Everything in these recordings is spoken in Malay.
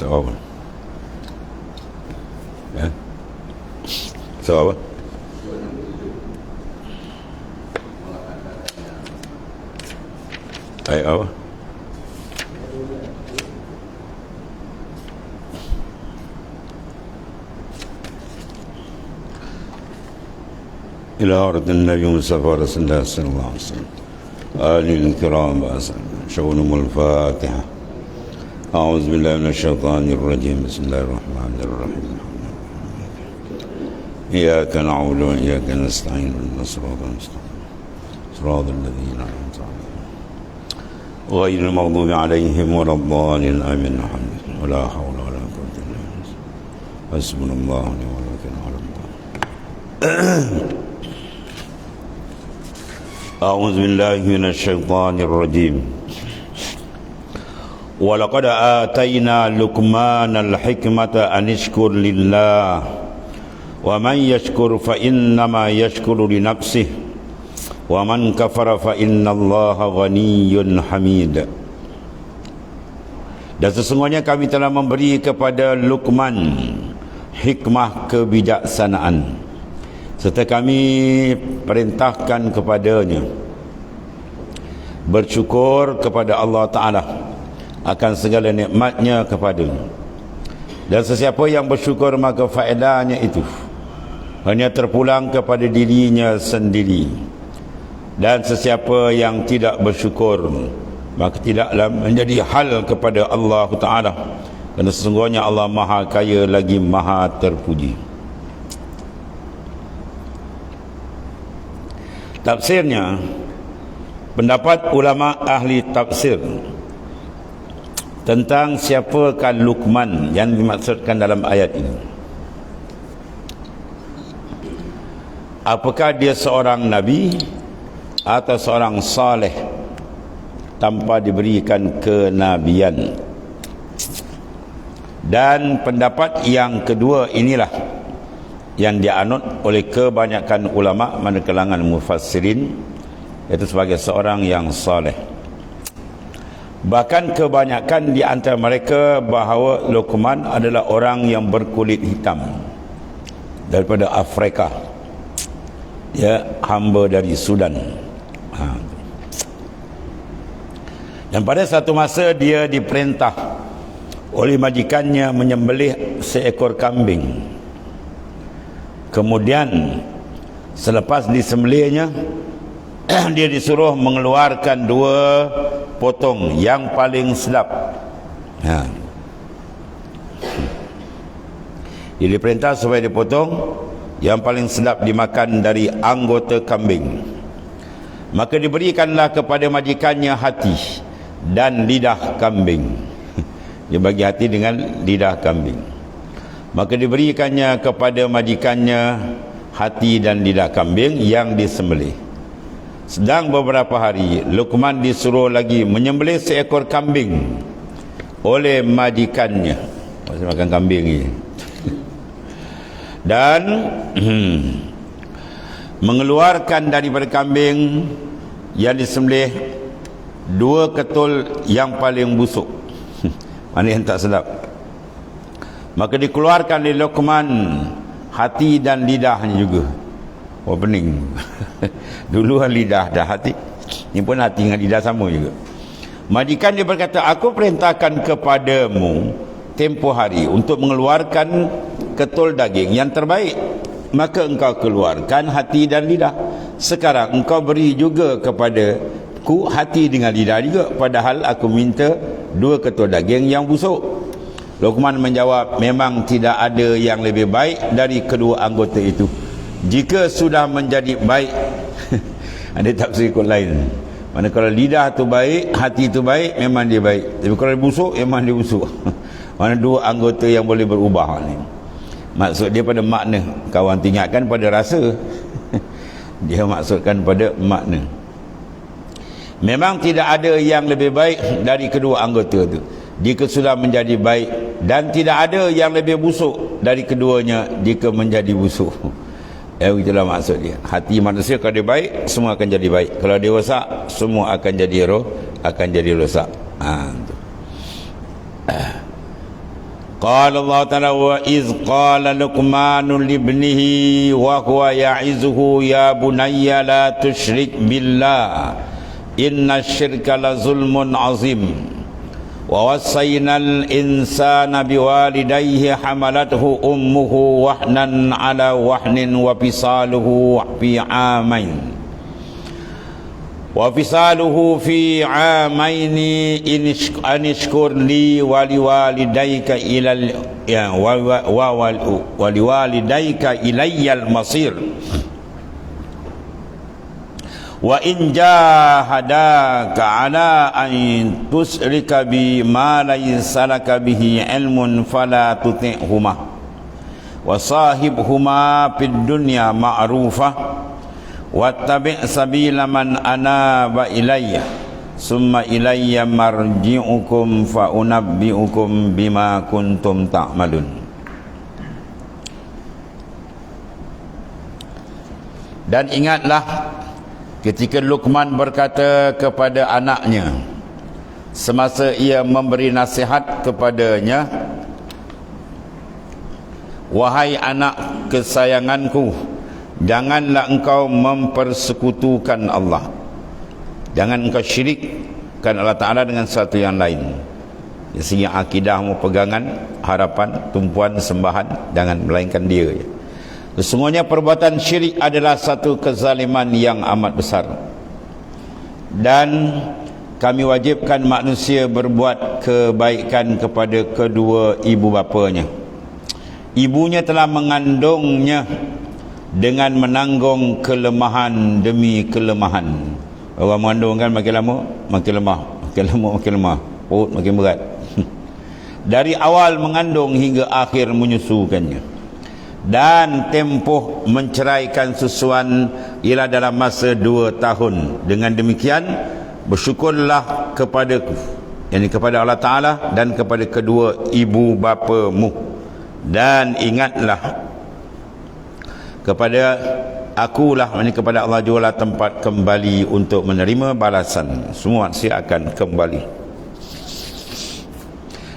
Soal apa? Ya? Soal apa? Ayat apa? إلى أرض النبي المصطفى رسول الله صلى الله عليه وسلم آله الكرام شؤونهم الفاتحة. أعوذ بالله من الشيطان الرجيم. بسم الله الرحمن الرحيم. إياك نعبد وإياك نستعين اهدنا الصراط المستقيم صراط الذين أنعمت عليهم غير المغضوب عليهم ولا الضالين آمين. ولا حول ولا قوة إلا بالله. حسبنا الله ونعم الوكيل على الله. أعوذ بالله من الشيطان الرجيم. ولقد آتينا لقمان الحكمة أن اشكر لله ومن يشكر فإنما يشكر لنفسه ومن كفر فإن الله غني حميد. Dan sesungguhnya kami telah memberi kepada Luqman hikmah kebijaksanaan, serta kami perintahkan kepadanya bersyukur kepada Allah Ta'ala akan segala nikmatnya kepadanya. Dan sesiapa yang bersyukur maka faedahnya itu hanya terpulang kepada dirinya sendiri. Dan sesiapa yang tidak bersyukur maka tidaklah menjadi hal kepada Allah Ta'ala, kerana sesungguhnya Allah Maha Kaya lagi Maha Terpuji. Tafsirnya, pendapat ulama ahli tafsir tentang siapakah Luqman yang dimaksudkan dalam ayat ini. Apakah dia seorang nabi atau seorang saleh tanpa diberikan kenabian? Dan pendapat yang kedua inilah yang dianut oleh kebanyakan ulama mana kalangan mufassirin, iaitu sebagai seorang yang saleh. Bahkan kebanyakan di antara mereka bahawa Luqman adalah orang yang berkulit hitam daripada Afrika, ya, hamba dari Sudan. Dan pada satu masa dia diperintah oleh majikannya menyembelih seekor kambing. Kemudian selepas disembelihnya dia disuruh mengeluarkan 2 potong yang paling sedap. Dia diperintah supaya dipotong yang paling sedap dimakan dari anggota kambing. Maka diberikanlah kepada majikannya hati dan lidah kambing. Dia bagi hati dengan lidah kambing. Maka diberikannya kepada majikannya hati dan lidah kambing yang disembelih. Sedang beberapa hari Luqman disuruh lagi menyembelih seekor kambing oleh majikannya. Masih makan kambing ni. Dan mengeluarkan daripada kambing yang disembelih 2 ketul yang paling busuk, mana yang tak sedap. Maka dikeluarkan oleh Luqman hati dan lidahnya juga. Oh, pening. Dulu lidah dah hati, ni pun hati dengan lidah sama juga. Majikan dia berkata, aku perintahkan kepadamu tempoh hari untuk mengeluarkan ketul daging yang terbaik, maka engkau keluarkan hati dan lidah. Sekarang engkau beri juga kepadaku hati dengan lidah juga, padahal aku minta 2 ketul daging yang busuk. Luqman menjawab, memang tidak ada yang lebih baik dari kedua anggota itu. Jika sudah menjadi baik, ada tafsir ikut lain. Mana kalau lidah tu baik, hati tu baik, memang dia baik. Tapi kalau dia busuk, memang dia busuk. Mana 2 anggota yang boleh berubah ni. Maksud dia pada makna. Kawan ingatkan pada rasa. Dia maksudkan pada makna. Memang tidak ada yang lebih baik dari kedua anggota itu jika sudah menjadi baik, dan tidak ada yang lebih busuk dari keduanya jika menjadi busuk. Itulah maksud dia. Hati manusia kalau dia baik, semua akan jadi baik. Kalau dia rosak, semua akan jadi rosak. Qala Allah Ta'ala wa iz qala Luqmanu libnihi wa huwa ya'izuhu ya bunayya la tusyrik billah inna syirka la zulmun azim wa wasaynal insana biwalidayhi hamalathu ummuhu wahnan ala wahnin wa fisaluhu fi amain fi amaini anishkur li waliwalidayka ilal waliwalidayka ilayyal masir wa in jahadaka ala an tusrika bi ma laysa laka bihi ilmun fala tuti'huma wa sahibhuma fid dunya ma'rufah wattabi' sabila man anaba ilayya summa ilayya marji'ukum fa unabbi'ukum bima kuntum ta'malun. Dan ingatlah ketika Luqman berkata kepada anaknya semasa ia memberi nasihat kepadanya, wahai anak kesayanganku, janganlah engkau mempersekutukan Allah, jangan engkau syirikkan Allah Ta'ala dengan sesuatu yang lain. Dari segi akidahmu, pegangan, harapan, tumpuan, sembahan, jangan melainkan dia. Sesungguhnya perbuatan syirik adalah satu kezaliman yang amat besar, dan kami wajibkan manusia berbuat kebaikan kepada kedua ibu bapanya. Ibunya telah mengandungnya dengan menanggung kelemahan demi kelemahan. Orang mengandung kan makin lama makin lemah, makin lama makin lemah, perut makin berat. Dari awal mengandung hingga akhir menyusukannya. Dan tempoh menceraikan susuan ialah dalam masa 2 tahun. Dengan demikian bersyukurlah kepadaku, yakni kepada Allah Ta'ala dan kepada kedua ibu bapamu, dan ingatlah kepada akulah, yakni kepada Allah jualah tempat kembali untuk menerima balasan. Semua manusia akan kembali.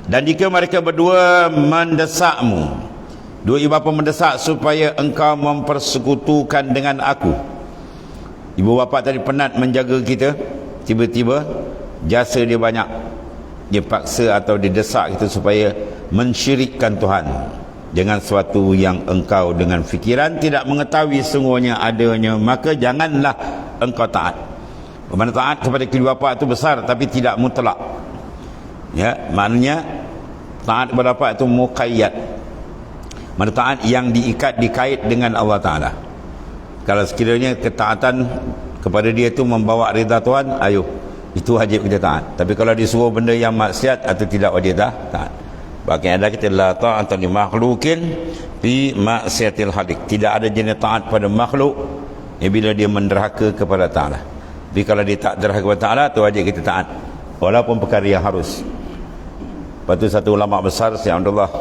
Dan jika mereka berdua mendesakmu, dua ibu bapa mendesak supaya engkau mempersekutukan dengan aku. Ibu bapa tadi penat menjaga kita, tiba-tiba jasa dia banyak, dia paksa atau dia desak kita supaya mensyirikkan Tuhan dengan sesuatu yang engkau dengan fikiran tidak mengetahui sungguhnya adanya, maka janganlah engkau taat. Bermakna taat kepada kedua bapa itu besar tapi tidak mutlak. Ya, maknanya taat kepada bapa itu muqayyad. Taat yang diikat, dikait dengan Allah Ta'ala. Kalau sekiranya ketaatan kepada dia itu membawa rida Tuhan, ayo, itu wajib kita taat. Tapi kalau disuruh benda yang maksiat atau tidak, wajib taat. Bahkan ada kita la ta'ata li makhlukin fi maksiatil khaliq. Tidak ada jenis taat pada makhluk bila dia menderhaka kepada Ta'ala. Tapi kalau dia tak derhaka kepada Ta'ala, itu wajib kita taat, walaupun perkara yang harus. Lepas tu satu ulama besar, Syekh Abdullah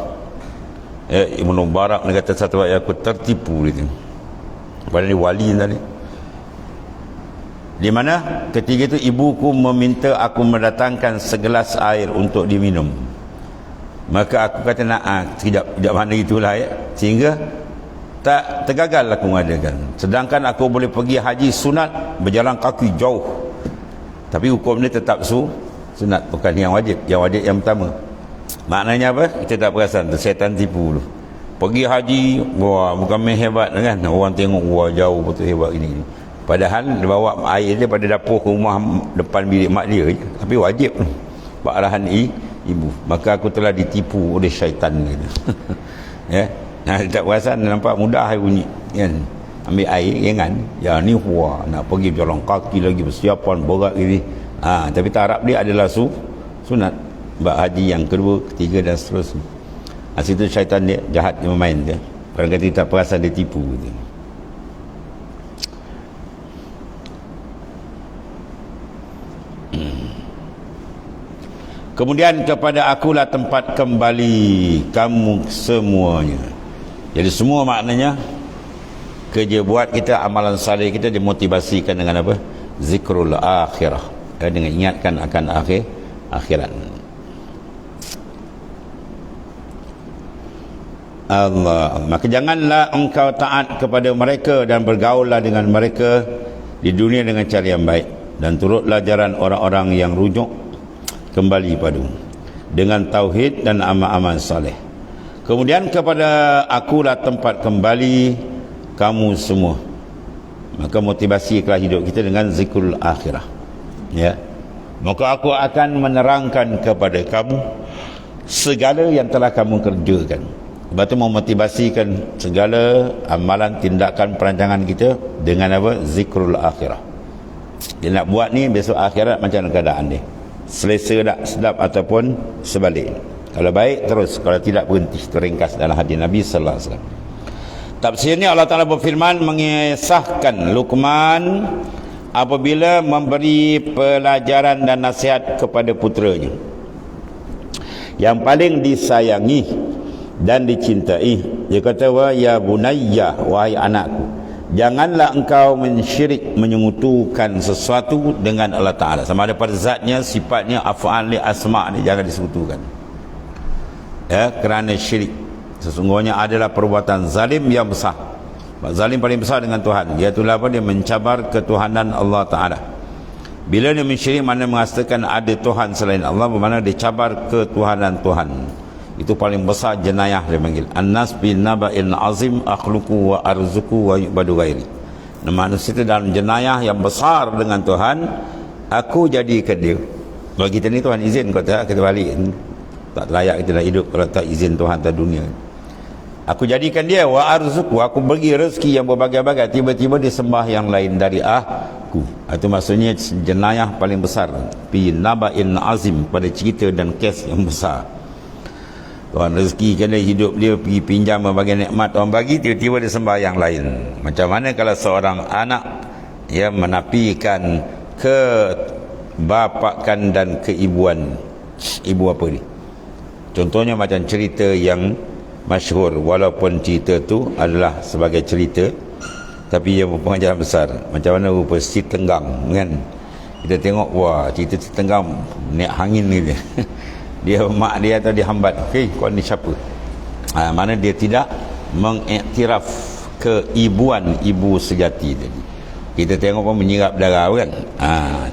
Ibn Mubarak, dia kata satu ayat, aku tertipu dia. Padahal dia wali tadi. Di mana ketika itu ibuku meminta aku mendatangkan segelas air untuk diminum. Maka aku kata nak, tidak mana itulah ya. Sehingga tak tergagal aku mengadakan. Sedangkan aku boleh pergi haji sunat, berjalan kaki jauh. Tapi hukum ni tetap sunat, bukan yang wajib. Yang wajib yang pertama. Maknanya apa? Kita tak perasan, setan tipu dulu. Pergi haji, wah bukan main hebat kan. Orang tengok, wah jauh betul hebat ini. Padahal dia bawa air dia pada dapur ke rumah depan bilik mak dia je. Tapi wajib buat arahan ibu. Maka aku telah ditipu oleh syaitan gitu. Ya. Nah, tak perasan, nampak mudah hai bunyi kan. Ambil air ingat, ya ni wah nak pergi berjalan kaki lagi, persiapan berat gini. Tapi taraf dia adalah sunat. Buat haji yang kedua, ketiga dan seterusnya. Situ syaitan dia jahat, dia memain dia. Barangkali tak perasan dia tipu gitu. Kemudian kepada akulah tempat kembali kamu semuanya. Jadi semua maknanya kerja buat kita, amalan saleh kita dimotivasikan dengan apa? Zikrul akhirah, dengan ingatkan akan akhirat. Allah. Maka janganlah engkau taat kepada mereka dan bergaullah dengan mereka di dunia dengan cara yang baik, dan turutlah jalan orang-orang yang rujuk kembali padamu dengan tauhid dan amal-amal soleh. Kemudian kepada akulah tempat kembali kamu semua. Maka motivasikanlah hidup kita dengan zikrul akhirah, ya. Maka aku akan menerangkan kepada kamu segala yang telah kamu kerjakan. Sebab itu memotivasikan segala amalan, tindakan, perancangan kita dengan apa? Zikrul akhirah. Dia nak buat ni, besok akhirat macam mana keadaan dia, selesa tak, sedap ataupun sebalik. Kalau baik terus, kalau tidak berhenti. Teringkas dalam hadis Nabi sallallahu alaihi wasallam. Tafsirnya Allah Ta'ala berfirman mengisahkan Luqman apabila memberi pelajaran dan nasihat kepada puteranya yang paling disayangi dan dicintai. Dia kata, wa ya bunayya, wahai anakku, janganlah engkau mensyirik, menyekutukan sesuatu dengan Allah Ta'ala. Sama ada pada zatnya, sifatnya, af'al, asma' ni jangan disekutukan, ya, kerana syirik sesungguhnya adalah perbuatan zalim yang besar. Zalim paling besar dengan Tuhan, iaitulah apa? Dia mencabar ketuhanan Allah Ta'ala. Bila dia mensyirik, mana mengatakan ada Tuhan selain Allah, bermakna dia cabar ketuhanan Tuhan. Itu paling besar jenayah dia panggil. An-nas bin naba'il azim akhluqu wa arzuku wa yu'badu ghairi. Manusia itu dalam jenayah yang besar dengan Tuhan, aku jadikan dia. Kalau kita ni Tuhan izin, kau tak, kita balik, tak layak kita nak hidup kalau tak izin Tuhan atas dunia. Aku jadikan dia wa arzuku, aku bagi rezeki yang berbagai-bagai, tiba-tiba dia sembah yang lain dari aku. Itu maksudnya jenayah paling besar, fi naba'in azim, pada cerita dan kes yang besar. Tuhan rezeki kena hidup dia, pergi pinjam berbagai nikmat orang bagi, tiba-tiba dia sembah yang lain. Macam mana kalau seorang anak yang menafikan kebapakan dan keibuan, ibu apa ni? Contohnya macam cerita yang masyhur, walaupun cerita tu adalah sebagai cerita, tapi ia berpengajaran besar. Macam mana rupa si Tenggang, kan? Kita tengok, wah, cerita si Tenggang naik angin ni dia. Dia mak dia atau dia hambat, okey, kau ni siapa? Mana dia tidak mengiktiraf keibuan ibu sejati tadi. Kita tengok pun menyirap darah, kan?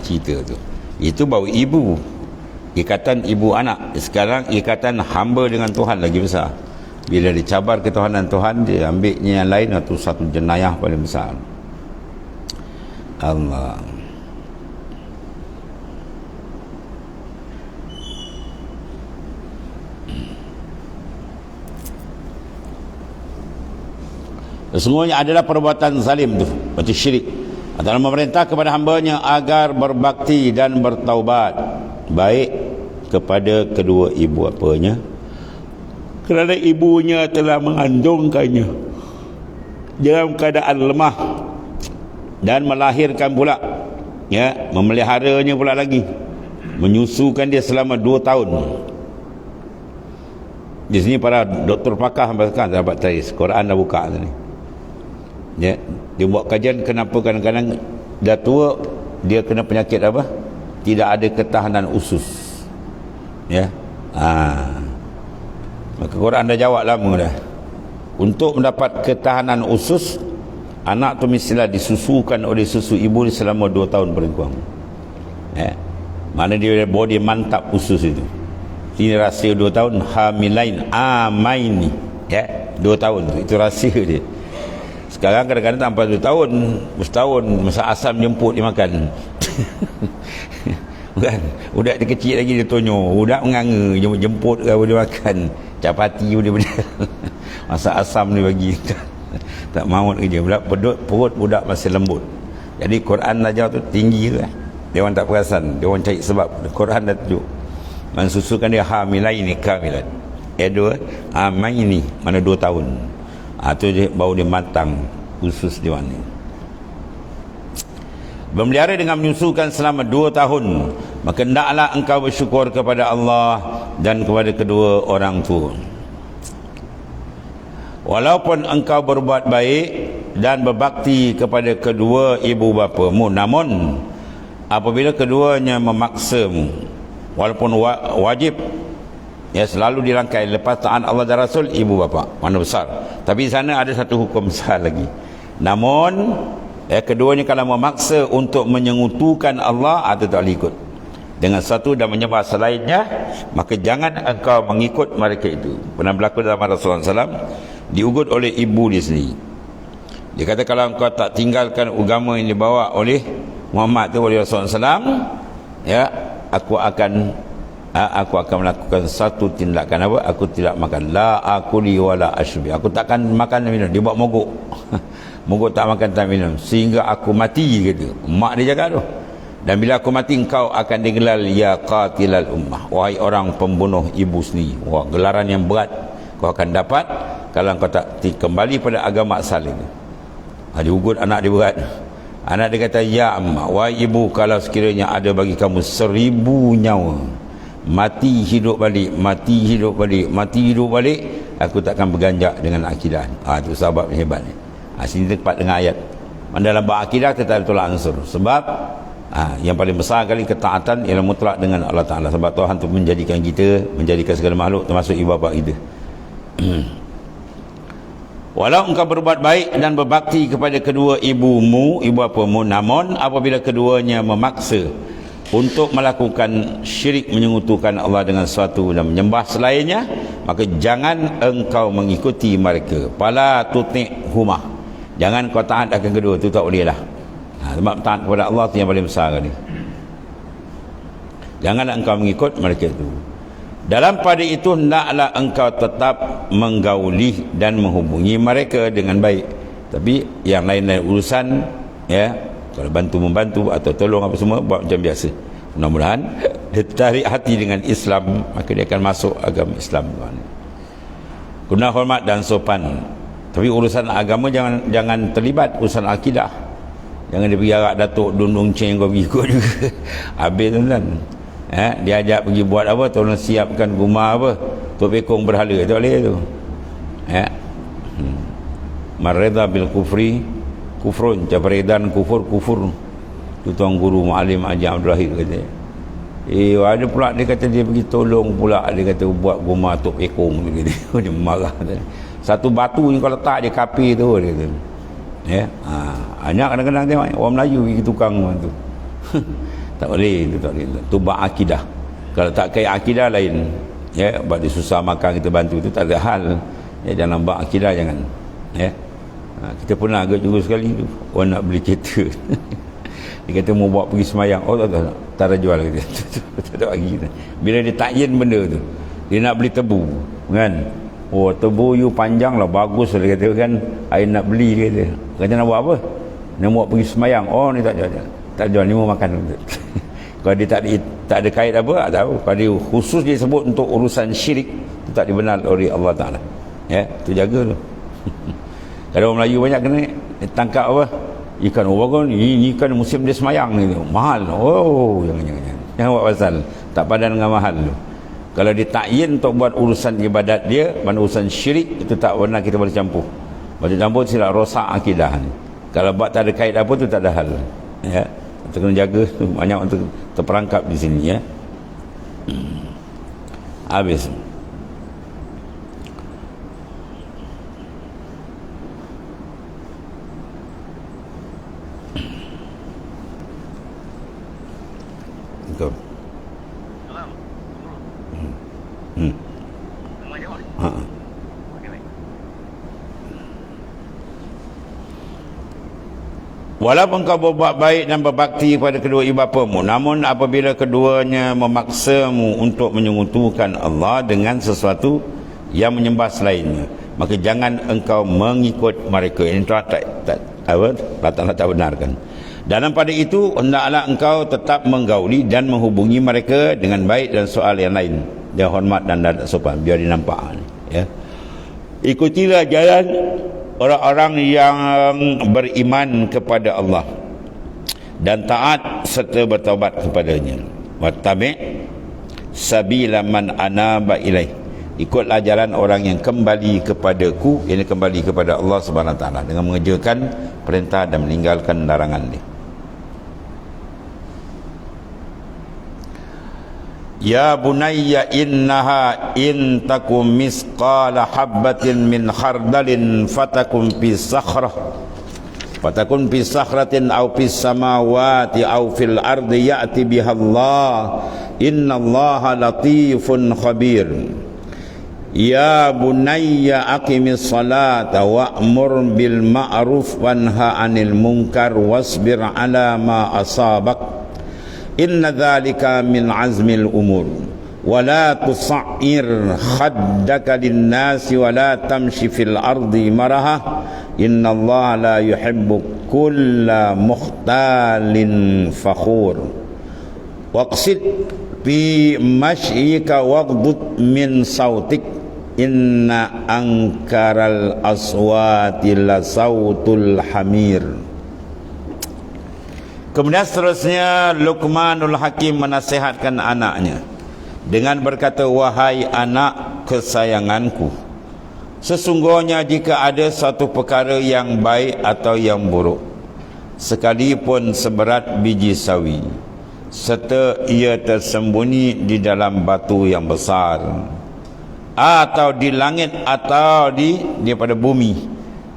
Cerita tu, itu baru ibu, ikatan ibu anak. Sekarang ikatan hamba dengan Tuhan lagi besar. Bila dicabar ketuhanan Tuhan, dia ambilnya yang lain, itu satu jenayah paling besar. Allah. Sesungguhnya adalah perbuatan zalim tu, berarti syirik. Adalah memerintah kepada hambanya agar berbakti dan bertaubat baik kepada kedua ibu apanya, kerana ibunya telah mengandungkannya dalam keadaan lemah dan melahirkan pula, ya, memeliharanya pula lagi, menyusukan dia selama 2 tahun. Di sini para doktor pakar bahkan dapat taris, Quran dah buka sini, ya, dia buat kajian kenapa kadang-kadang dah tua dia kena penyakit apa, tidak ada ketahanan usus, ya. Maka Quran dah jawab lama dah. Untuk mendapat ketahanan usus, anak tu mestilah disusukan oleh susu ibu selama 2 tahun paling kurang, ya. Mana dia body mantap usus itu. Ini rahsia 2 tahun, hamilain amaini, ya, 2 tahun tu, itu rahsia dia. Sekarang kadang-kadang sampai 2 tahun, setahun, masa asam jemput dia makan. Bukan, budak dia kecil lagi dia tonyo, budak menganga, jemput ke dia makan, capati dia benda. Masa asam dia bagi. Tak maut kerja, budak perut budak masih lembut. Jadi Quran ajar tu tinggi tu, dia orang tak perasan, dia orang cari sebab. Quran dah tunjuk mensusukan dia hamilaini kamilan, dua amaini, mana 2 tahun. Tu dia baru dia matang usus dia ni. Memelihara dengan menyusukan selama 2 tahun, maka hendaklah engkau bersyukur kepada Allah dan kepada kedua orang tua. Walaupun engkau berbuat baik dan berbakti kepada kedua ibu bapamu, namun apabila keduanya memaksamu, walaupun wajib Ya, selalu dirangkai lepas taat Allah dan Rasul, ibu bapa, mana besar. Tapi di sana ada satu hukum besar lagi. Namun keduanya kalau memaksa untuk menyengutukan Allah, itu tak boleh ikut dengan satu dan menyembah selainnya, maka jangan engkau mengikut mereka itu. Pernah berlaku dalam Rasulullah SAW, diugut oleh ibu dia sendiri. Dia kata, kalau engkau tak tinggalkan agama yang dibawa oleh Muhammad tu, oleh Rasulullah SAW, ya, aku akan melakukan satu tindakan. Apa? Aku tidak makan, la akuli wala ashbi, aku takkan makan dan minum. Dia buat mogok mogok, tak makan tak minum sehingga aku mati, gitu. Mak dia jaga tu. Dan bila aku mati, engkau akan digelar ya qatilal ummah, wahai orang pembunuh ibu sendiri. Wah, gelaran yang berat kau akan dapat kalau engkau tak kembali pada agama asal itu. Dia ugut anak dia berat. Anak dia kata, ya amma, wahai ibu, kalau sekiranya ada bagi kamu 1000 nyawa, mati hidup balik, mati hidup balik, mati hidup balik, aku takkan berganjak dengan akidah. Itu sahabat hebat ni. Sini tepat dengan ayat. Dalam bab akidah kita tolak ansur. Sebab yang paling besar kali ketaatan ialah mutlak dengan Allah Ta'ala. Sebab Tuhan tu menjadikan kita, menjadikan segala makhluk, termasuk ibu bapa kita. Walau engkau berbuat baik dan berbakti kepada kedua ibumu, ibu bapamu, namun apabila keduanya memaksa untuk melakukan syirik, menyengutukan Allah dengan sesuatu dan menyembah selainnya, maka jangan engkau mengikuti mereka. Fala tuti'huma, jangan kau taat akan kedua tu, tak boleh lah. Sebab taat kepada Allah tu yang paling besar kali. Janganlah engkau mengikut mereka itu. Dalam pada itu, hendaklah engkau tetap menggauli dan menghubungi mereka dengan baik. Tapi yang lain-lain urusan, ya, kalau bantu-membantu atau tolong apa semua, buat macam biasa. Mudah-mudahan dia tertarik hati dengan Islam, maka dia akan masuk agama Islam. Guna hormat dan sopan. Tapi urusan agama jangan terlibat urusan akidah. Jangan dia pergi arak datuk dundung ceng kau pergi ikut juga. Habis tuan-tuan. Dia ajak pergi buat apa, tolong siapkan rumah apa, tok pekong berhala, tak boleh tu. Marida bil kufri kufrun, jabaredan kufur. Tu tuan guru Muallim Haji Abdul Rahid kata. Ada pula dia kata dia pergi tolong pula, dia kata buat rumah tok pekong dia kata. Dia marah kata. Satu batu ni kalau letak dia kapi tu, dia kata. Banyak kadang-kadang tengok orang Melayu pergi tukang tu. Tak boleh, tak boleh. Tu bab akidah. Kalau tak kait akidah lain, ya, buat dia susah makan kita bantu, tu tak ada hal. Ya, dalam bab akidah jangan. Ya. Kita pernah agak juga sekali tu, orang nak beli kereta. Dia kata mau bawa pergi semayang. Oh tak ada jual kata. Tak ada bagi kita. Bila dia takyin benda tu, dia nak beli tebu, kan? Oh, tebu you panjang lah, bagus lah, dia kata kan. I nak beli, dia kata. Kata nak buat apa? Nak bawa pergi semayang. Oh, ni tak jual. Tak jual, ni mau makan. Kalau dia tak ada kait apa, tak tahu. Kalau dia khusus dia sebut untuk urusan syirik, itu tak dibenar oleh Allah Ta'ala. Ya, tu jaga tu. Kalau orang Melayu banyak kena tangkap apa? Ikan, oh bagus ni ikan musim dia semayang ni tu. Mahal. Oh, jangan buat pasal. Tak padan dengan mahal tu. Kalau dia takyin untuk buat urusan ibadat dia, mana urusan syirik, itu tak benar kita boleh campur. Boleh campur silap rosak akidah ni. Kalau buat tak ada kait apa tu, tak ada hal. Ya. Kita kena jaga, banyak untuk terperangkap di sini, ya. Habis. Betul. Walaupun kau berbuat baik dan berbakti kepada kedua ibu bapamu, namun apabila keduanya memaksamu untuk menyengutukan Allah dengan sesuatu yang menyembah selainnya, maka jangan engkau mengikut mereka. Ini tak benarkan. Dalam pada itu, hendaklah engkau tetap menggauli dan menghubungi mereka dengan baik dan soal yang lain, dia hormat dan sopan, biar dinampak, ya. Ikutilah jalan orang-orang yang beriman kepada Allah dan taat serta bertaubat kepadanya. Wattabi' sabila man anaba ilaih, ikutlah jalan orang yang kembali kepadaku, ini kembali kepada Allah Subhanahu Wa Taala dengan mengerjakan perintah dan meninggalkan larangan dia. Ya bunayya innaha in takum misqala habbatin min khardalin fatakun fi sakhratin aw fis samawati aw fil ardi ya'ti biha Allah innallaha latifun khabir. Ya bunayya aqimis salata wa'mur bil ma'ruf wanha 'anil munkar wasbir 'ala ma asabak inna dhalika min azmil umur wa la tusa'ir khaddaka linnasi wa la tamshi fil ardi maraha innallaha la yuhibbu kulla mukhtalin fakhur waqsid fi mashyika waghdud min sautik inna ankaral aswati la sautul hamir. Kemudian seterusnya Luqmanul Hakim menasihatkan anaknya dengan berkata, wahai anak kesayanganku, sesungguhnya jika ada satu perkara yang baik atau yang buruk, sekalipun seberat biji sawi, serta ia tersembunyi di dalam batu yang besar, atau di langit atau daripada bumi,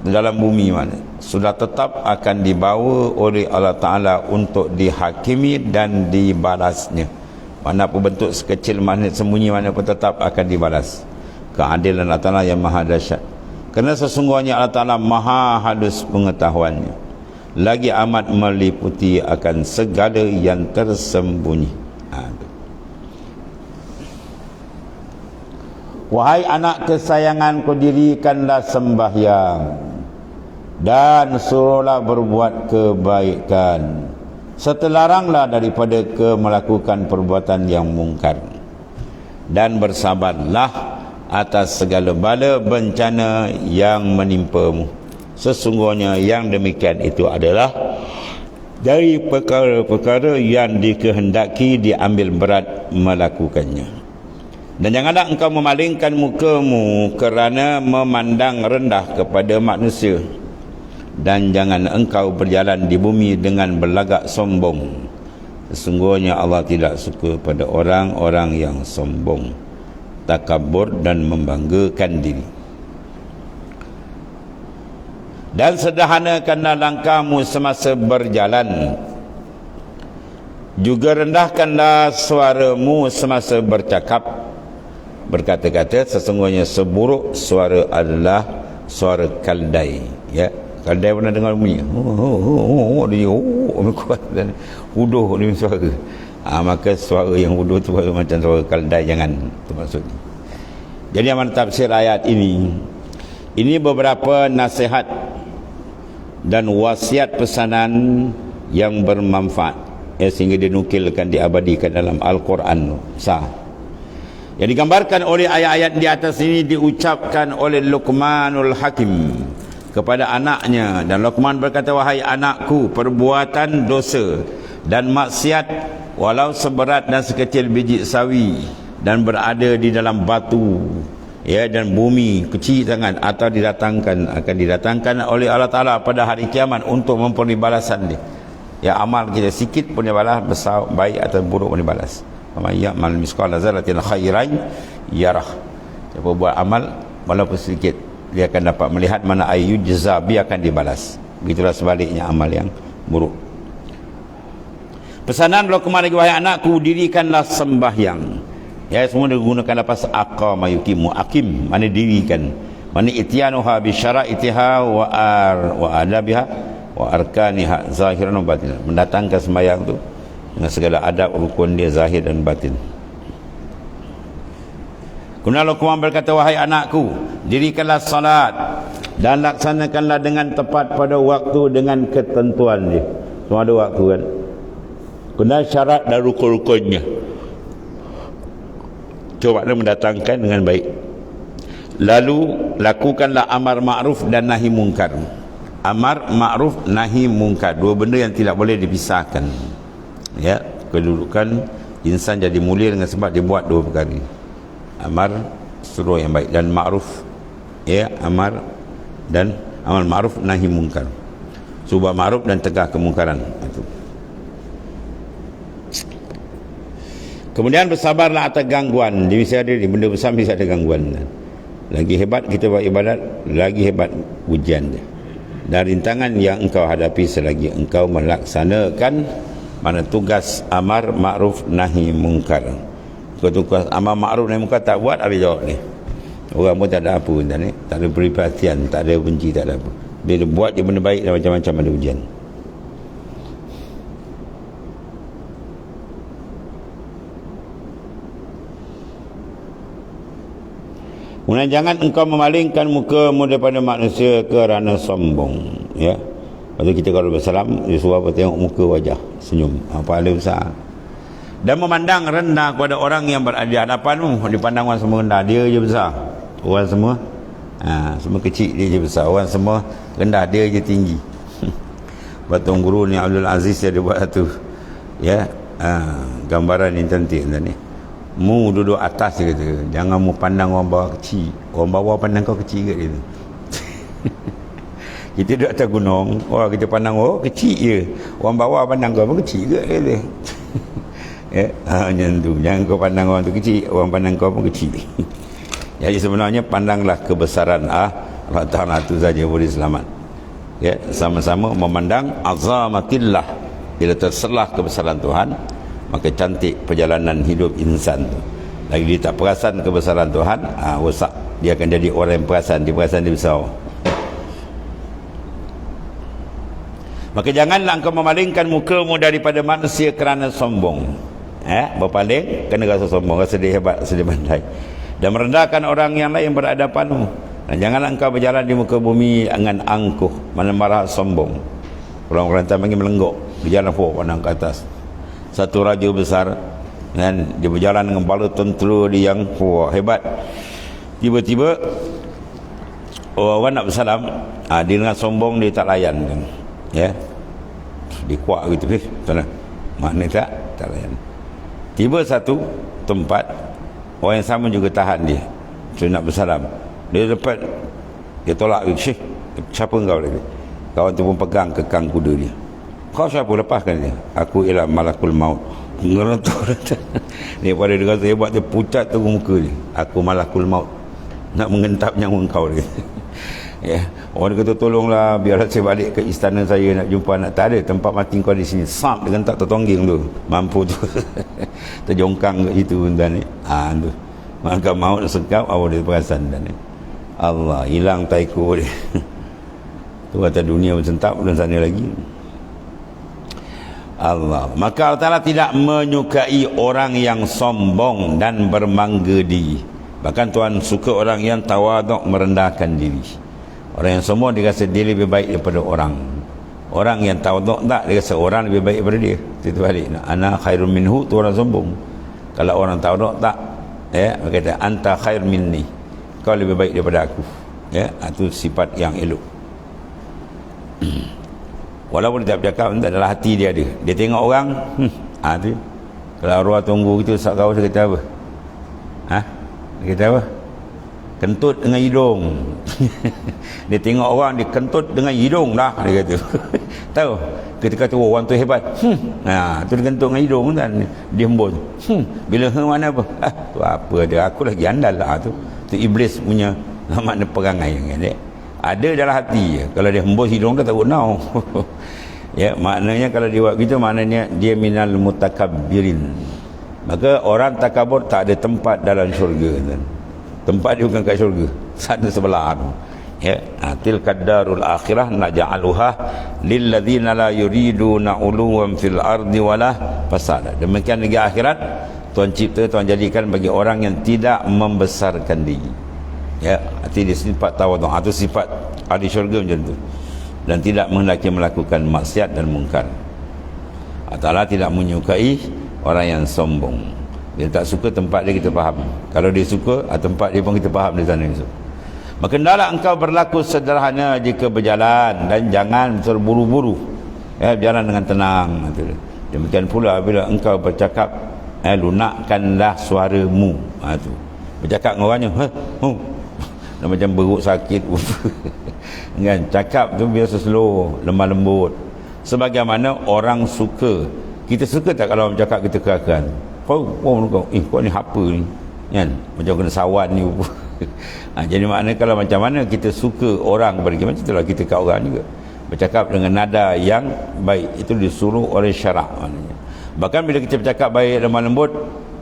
di dalam bumi mana, sudah tetap akan dibawa oleh Allah Ta'ala untuk dihakimi dan dibalasnya. Mana pun bentuk sekecil mana, sembunyi mana pun tetap akan dibalas. Keadilan Allah Ta'ala yang maha dahsyat. Kerana sesungguhnya Allah Ta'ala maha halus pengetahuannya, lagi amat meliputi akan segala yang tersembunyi. Wahai anak kesayanganku, dirikanlah sembahyang dan suruhlah berbuat kebaikan, setelaranglah daripada melakukan perbuatan yang mungkar, dan bersabarlah atas segala bala bencana yang menimpamu. Sesungguhnya yang demikian itu adalah dari perkara-perkara yang dikehendaki diambil berat melakukannya. Dan janganlah engkau memalingkan mukamu kerana memandang rendah kepada manusia, dan jangan engkau berjalan di bumi dengan berlagak sombong. Sesungguhnya Allah tidak suka pada orang-orang yang sombong, takabur dan membanggakan diri. Dan sederhanakanlah langkahmu semasa berjalan, juga rendahkanlah suaramu semasa bercakap, berkata-kata. Sesungguhnya seburuk suara adalah suara kaldai. Ya, kaldai pernah dengar bunyi dia kuat dan huduh dia suara. Maka suara yang huduh tu macam suara kaldai, jangan, tu maksudnya. Jadi amal tafsir ayat ini beberapa nasihat dan wasiat pesanan yang bermanfaat, sehingga dinukilkan, diabadikan dalam Al-Quran sah. Yang digambarkan oleh ayat-ayat di atas ini diucapkan oleh Luqmanul Hakim kepada anaknya. Dan Luqman berkata, wahai anakku, perbuatan dosa dan maksiat walau seberat dan sekecil biji sawi dan berada di dalam batu, ya, dan bumi kecil sangat, atau akan didatangkan oleh Allah Ta'ala pada hari kiamat untuk mempunyai balasan dia. Ya, amal kita sikit pun dia balas, besar baik atau buruk pun dia balas. Ya'mal misqala dzarratin khairan yarah. Siapa buat amal walaupun sedikit, dia akan dapat melihat, mana ayu jazabi akan dibalas. Begitulah sebaliknya amal yang buruk. Pesanan Luqman lagi, wahai anakku, dirikanlah sembahyang. Ya, semua digunakan lafaz aqama yuqimu, aqim mana dirikan, mana ityanuha bi syara'itiha wa adabiha wa arkaniha zahiran wa batin, mendatangkan sembahyang tu dengan segala adab rukun dia zahir dan batin. Kemudian Luqman berkata, wahai anakku, dirikanlah salat dan laksanakanlah dengan tepat pada waktu dengan ketentuan dia. Semua ada waktu kan. Kemudian syarat dan rukun-rukunnya, coba dia mendatangkan dengan baik. Lalu lakukanlah amar ma'ruf dan nahi mungkar. Amar ma'ruf, nahi mungkar, dua benda yang tidak boleh dipisahkan. Ya, kedudukan insan jadi mulia dengan sebab dia buat dua perkara ini. Amar, suruh yang baik, dan ma'ruf. Ya, amar dan amal ma'ruf, nahi mungkar. Subah ma'ruf dan tegah kemungkaran. Itu. Kemudian bersabarlah atas gangguan. Dia mesti ada benda besar, mesti ada gangguan. Lagi hebat kita buat ibadat, lagi hebat ujian dia. Dan rintangan yang engkau hadapi selagi engkau melaksanakan mana tugas amar ma'ruf nahi mungkar. Kau tugas amar ma'ruf nahi mungkar tak buat, habis jawab ni. Orang pun tak ada apa pun ni. Tak ada beri perhatian, tak ada benci, tak ada apa. Bila buat dia benda baik dan macam-macam ada ujian. Kemudian jangan engkau memalingkan mukamu daripada manusia kerana sombong, ya. Lepas tu kita kalau bersalam, dia suruh apa, tengok muka wajah, senyum, apa ada besar. Dan memandang rendah kepada orang yang berada di hadapanmu. Dipandang orang semua rendah, dia je besar. Orang semua semua kecil, dia je besar. Orang semua rendah, dia je tinggi. Batung Guru ni Abdul Aziz dia buat satu, ya, gambaran yang cantik ni. Mu duduk atas, dia kata, jangan mu pandang orang bawah kecil. Orang bawah pandang kau kecil ke dia. Kita duduk atas gunung, orang kita pandang kecil je. Orang bawah pandang kau pun kecil ke dia. Ya, macam tu. Jangan kau pandang orang tu kecil, orang pandang kau pun kecil. Jadi sebenarnya pandanglah kebesaran Allah Ta'ala, itu saja boleh selamat. Ya, sama-sama memandang azamatillah. Bila terselah kebesaran Tuhan, maka cantik perjalanan hidup insan tu. Lagi dia tak perasan kebesaran Tuhan, rosak. Dia akan jadi orang yang perasan, dia perasan dia besar. Maka janganlah engkau memalingkan mukamu daripada manusia kerana sombong. Berpaling kerana rasa sombong, rasa dia hebat, rasa dia pandai, dan merendahkan orang yang lain berhadapanmu. Dan janganlah engkau berjalan di muka bumi dengan angkuh, mana marah sombong. Orang-orang tak panggil melenggok, berjalan pandang ke atas. Satu raja besar, dan dia berjalan dengan bala tentera dia yang hebat. Tiba-tiba orang nak bersalam, dia dengan sombong dia tak layan, ya, dia kuat gitu, sana mana tak layan. Tiba satu tempat, orang yang sama juga tahan dia, nak bersalam. Dia dapat, dia tolak, siapa engkau lagi? Kawan tu pun pegang kekang kuda dia. Kau siapa? Lepaskan dia. Aku ialah malakul maut. Ngerentuk. Dia pada dia kata hebat, dia pucat tu muka dia. Aku malakul maut, nak mengentap nyawa kau dia. Ya. Orang dia kata tolonglah, biarlah saya balik ke istana saya nak jumpa anak. Tak ada, tempat mati kau di sini. Sap, dia gentak tertongging tu. Mampu tu. Terjongkang kat situ tuan ni. Tu. Maka maut sekap, awak dia perasan tuan ni. Allah, hilang taiko dia. Tu kata dunia bercentap, belum sana lagi. Allah. Maka Allah Ta'ala tidak menyukai orang yang sombong dan bermangga diri. Bahkan Tuhan suka orang yang tawaduk, merendahkan diri. Orang yang sombong dia rasa dia lebih baik daripada orang. Orang yang tawaduk tak, dia rasa orang lebih baik daripada dia. Itu balik. Ana khairun minhu, tu orang sombong. Kalau orang tawaduk tak, ya, dia kata anta khair minni, kau lebih baik daripada aku. Ya, itu sifat yang elok. Walaupun dia tak bercakap, tak adalah hati dia ada. Dia tengok orang, tu. Kalau arwah tunggu kita sak kau, dia kata apa? Dia kata apa? Kentut dengan hidung. Dia tengok orang, dia kentut dengan hidung dah, dia kata. Tahu? Kita kata orang tu hebat. Tu dia kentut dengan hidung kan, dia hembus. Bila mana apa? Tu apa dia? Aku lagi andal lah tu. Tu iblis punya makna perangai kan dia. Ada dalam hati je. Kalau dia hembus hidung dia takut nau. Ya, maknanya kalau dia buat gitu, maknanya dia minal mutakabbirin. Maka orang takabur tak ada tempat dalam syurga kan. Tempat dia bukan kat syurga, sana sebelah tu. Ya, tilkad darul akhirah naj'aluha lil ladzina la yuriduna uluwan fil ardi wala fasada. Demikian negeri akhirat Tuhan cipta, Tuhan jadikan bagi orang yang tidak membesarkan diri. Ya, arti dia sifat tawaduk, itu sifat ahli syurga macam tu. Dan tidak menghendaki melakukan maksiat dan mungkar. Allah Ta'ala tidak menyukai orang yang sombong. Dia tak suka tempat dia, kita faham. Kalau dia suka, tempat dia pun kita faham di sana. Maka hendaklah engkau berlaku sederhana jika berjalan, dan jangan terburu-buru. Ya, berjalan dengan tenang. Demikian pula bila engkau bercakap, lunakkanlah suaramu. Tu. Bercakap dengan orangnya, macam beruk sakit. Kan, cakap tu biasa slow, lemah lembut. Sebagaimana orang suka. Kita suka tak kalau orang cakap kita kerakan? Kau kau ni apa ni kan, macam kena sawan ni. Jadi maknanya kalau macam mana kita suka orang kepada kita, macam itulah kita kat orang juga, bercakap dengan nada yang baik. Itu disuruh oleh syarak maknanya. Bahkan bila kita bercakap baik lemah lembut,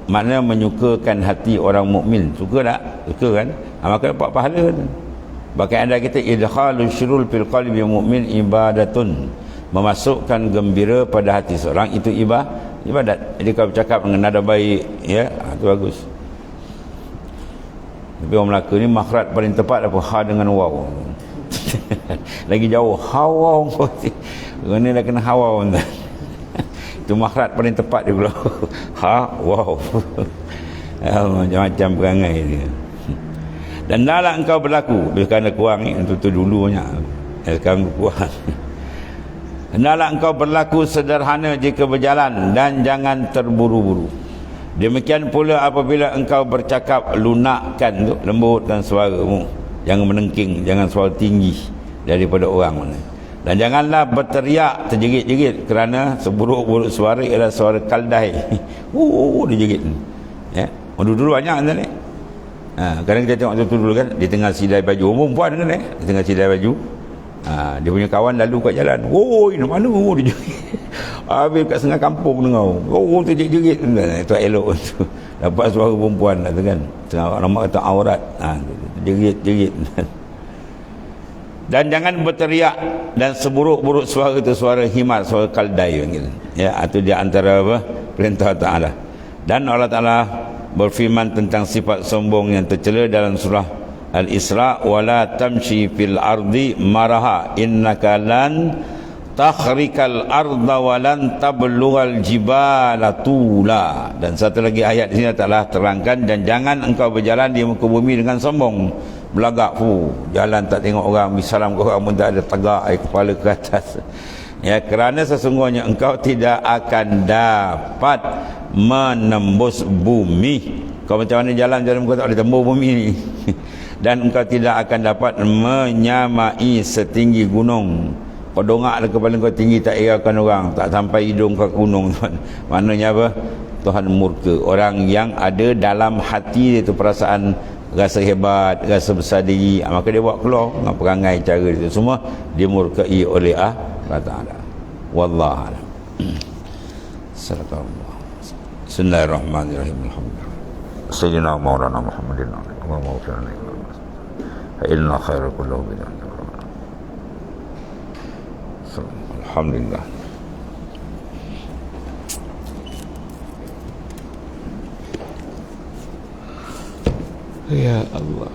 maknanya menyukakan hati orang mukmin. Suka tak? Suka kan? Maka dapat pahala. Bahkan anda kita idkhalul syurul fil qalbi mu'min ibadatun, memasukkan gembira pada hati seorang itu ibadat. Jadi kalau bercakap dengan nada baik, ya, itu bagus. Tapi orang Melaka ni makhraj paling tepat apa? Ha dengan waw. Lagi jauh hawa kau ni dah kena hawa. Itu makhraj paling tepat dia pula. Ha wow. Macam-macam perangai dia. Dan hendaklah engkau berlaku, kerana kurang ni untuk tu dulu banyak, sekarang kurang. Hendaklah engkau berlaku sederhana jika berjalan dan jangan terburu-buru. Demikian pula apabila engkau bercakap, lunakkan tu, lembutkan suaramu, jangan menengking, jangan suara tinggi daripada orang mana. Dan janganlah berteriak terjerit-jerit, kerana seburuk-buruk suara ialah suara kaldai. Dia jerit. Ya, dulu banyak kan ni. Kadang kita tengok tu dulu kan, di tengah sidai baju, perempuan kan di tengah sidai baju. Dia punya kawan lalu kat jalan, ni mana dia jerit. Habis kat setengah kampung dengar, tu jerit-jerit. Itu elok tu. Dapat suara perempuan lah tu kan, tengah orang kata aurat, jerit-jerit. Dan jangan berteriak, dan seburuk-buruk suara itu suara himar, suara kaldai gitu. Ya, itu di antara apa? Perintah Ta'ala. Dan Allah Ta'ala berfirman tentang sifat sombong yang tercela dalam surah Al-Isra, wala tamshi fil ardi maraha innaka lan takhrikal arda walan tablughal jibala tula. Dan satu lagi ayat di sini telah terangkan, dan jangan engkau berjalan di muka bumi dengan sombong, belagak, jalan tak tengok orang, bisalam ke orang pun tak ada, tegak kepala ke atas. Ya, kerana sesungguhnya engkau tidak akan dapat menembus bumi. Kau macam mana jalan kau tak boleh tembus bumi ni. Dan engkau tidak akan dapat menyamai setinggi gunung. Kau dongak kepala kau tinggi, tak erakan orang, tak sampai hidung kau ke gunung. Maknanya apa? Tuhan murka orang yang ada dalam hati dia tu perasaan rasa hebat, rasa besar diri, maka dia buat keluar dengan perangai cara itu semua dimurkai oleh Allah Ta'ala. Wallahu a'lam. Bismillahirrahmanirrahim. Alhamdulillah. Sayyidina Maulana Muhammadin wa mawfirana inna khairal kullu bidan. Alhamdulillah. Ya Allah.